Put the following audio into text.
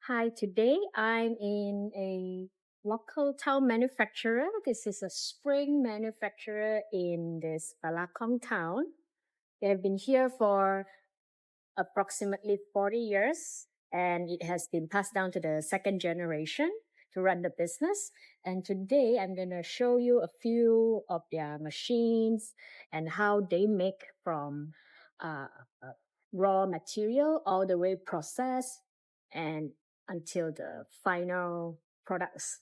Hi, today I'm in a local town manufacturer. This is a spring manufacturer in this Balakong town. They have been here for approximately 40 years and it has been passed down to the second generation to run the business. And today I'm going to show you a few of their machines and how they make from uh, uh, raw material all the way processed and until the final products.